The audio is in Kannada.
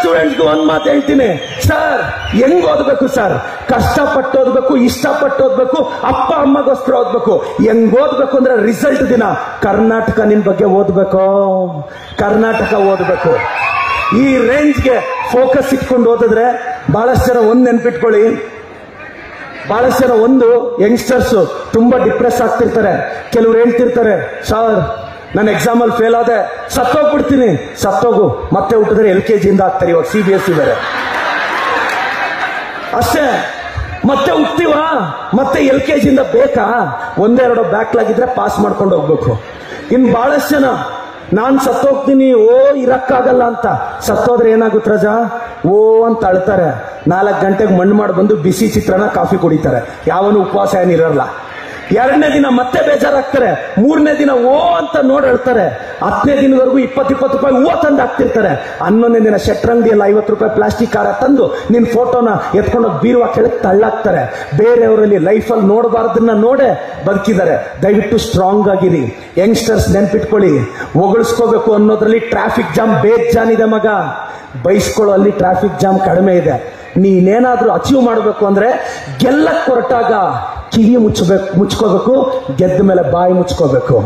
ಸ್ಟೂಡೆಂಟ್ಸ್ಗೂ ಒಂದ್ ಮಾತು ಹೇಳ್ತೀನಿ ಸರ್, ಹೆಂಗ್ ಓದ್ಬೇಕು ಸರ್? ಕಷ್ಟಪಟ್ಟು ಓದ್ಬೇಕು, ಇಷ್ಟಪಟ್ಟು ಓದ್ಬೇಕು, ಅಪ್ಪ ಅಮ್ಮಗೋಸ್ಕರ ಓದ್ಬೇಕು. ಹೆಂಗ್ ಓದ್ಬೇಕು ಅಂದ್ರೆ ರಿಸಲ್ಟ್ ದಿನ ಕರ್ನಾಟಕ ನಿನ್ ಬಗ್ಗೆ ಓದ್ಬೇಕು, ಕರ್ನಾಟಕ ಓದ್ಬೇಕು. ಈ ರೇಂಜ್ಗೆ ಫೋಕಸ್ ಇಟ್ಕೊಂಡು ಓದಿದ್ರೆ ಬಹಳಷ್ಟು ಜನ ಒಂದ್ ನೆನ್ಪಿಟ್ಕೊಳ್ಳಿ, ಬಹಳಷ್ಟು ಜನ ಒಂದು ಯಂಗ್ಸ್ಟರ್ಸ್ ತುಂಬಾ ಡಿಪ್ರೆಸ್ ಆಗ್ತಿರ್ತಾರೆ. ಕೆಲವ್ರು ಹೇಳ್ತಿರ್ತಾರೆ, ಸರ್ ನಾನು ಎಕ್ಸಾಮ್ ಅಲ್ಲಿ ಫೇಲ್ ಆದೆ, ಸತ್ತೋಗ್ಬಿಡ್ತೀನಿ. ಸತ್ತೋಗು, ಮತ್ತೆ ಹುಟ್ಟಿದ್ರೆ LKG ಇಂದ ಆಗ್ತಾರೆ. ಇವಾಗ CBSE ಬೇರೆ ಅಷ್ಟೇ. ಮತ್ತೆ ಹುಟ್ತೀವ, ಮತ್ತೆ LKG ಇಂದ ಬೇಕಾ? ಒಂದೆರಡು ಬ್ಯಾಕ್ಲಾಗಿದ್ರೆ ಪಾಸ್ ಮಾಡ್ಕೊಂಡು ಹೋಗ್ಬೇಕು. ಇನ್ ಬಹಳಷ್ಟು ಜನ ನಾನ್ ಸತ್ತೋಗ್ತೀನಿ, ಇರಕ್ಕಾಗಲ್ಲ ಅಂತ. ಸತ್ತೋದ್ರೆ ಏನಾಗುತ್ತೆ ರಜಾ? ಅಂತ ಅಳ್ತಾರೆ. 4 ಗಂಟೆಗೆ ಮಣ್ಣು ಮಾಡಿ ಬಂದು ಬಿಸಿ ಚಿತ್ರಾನ್ನ ಕಾಫಿ ಕುಡಿತಾರೆ. ಯಾವನು ಉಪವಾಸ ಏನಿರಲ್ಲ. 2ನೇ ದಿನ ಮತ್ತೆ ಬೇಜಾರಾಗ್ತಾರೆ. 3ನೇ ದಿನ ಅಂತ ನೋಡಿ ಹೇಳ್ತಾರೆ. 10ನೇ ದಿನದವರೆಗೂ 20 ರೂಪಾಯಿ ತಂದು ಹಾಕ್ತಿರ್ತಾರೆ. 11ನೇ ದಿನ ಶೆಟ್ರಂಗಡಿಯಲ್ಲಿ 50 ರೂಪಾಯಿ ಪ್ಲಾಸ್ಟಿಕ್ ಕಾರ ತಂದು ನಿನ್ ಫೋಟೋನ ಎತ್ಕೊಂಡೋಗಿ ಬೀರುವ ಕೆಳಗೆ ತಳ್ಳಾಕ್ತಾರೆ. ಬೇರೆಯವರಲ್ಲಿ ಲೈಫಲ್ಲಿ ನೋಡಬಾರ್ದನ್ನ ನೋಡೇ ಬದುಕಿದ್ದಾರೆ. ದಯವಿಟ್ಟು ಸ್ಟ್ರಾಂಗ್ ಆಗಿರಿ ಯಂಗ್ಸ್ಟರ್ಸ್, ನೆನ್ಪಿಟ್ಕೊಳ್ಳಿ. ಹೊಗಳಿಸ್ಕೋಬೇಕು ಅನ್ನೋದ್ರಲ್ಲಿ ಟ್ರಾಫಿಕ್ ಜಾಮ್ ಬೇಜಾನಿದೆ ಮಗ, ಬೈಸ್ಕೊಳ್ಳೋ ಅಲ್ಲಿ ಟ್ರಾಫಿಕ್ ಜಾಮ್ ಕಡಿಮೆ ಇದೆ. ನೀನೇನಾದ್ರೂ ಅಚೀವ್ ಮಾಡಬೇಕು ಅಂದ್ರೆ ಗೆಲ್ಲಕ್ ಹೊರಟಾಗ ಕಿವಿ ಮುಚ್ಕೋಬೇಕು, ಗೆದ್ದ ಮೇಲೆ ಬಾಯಿ ಮುಚ್ಕೋಬೇಕು.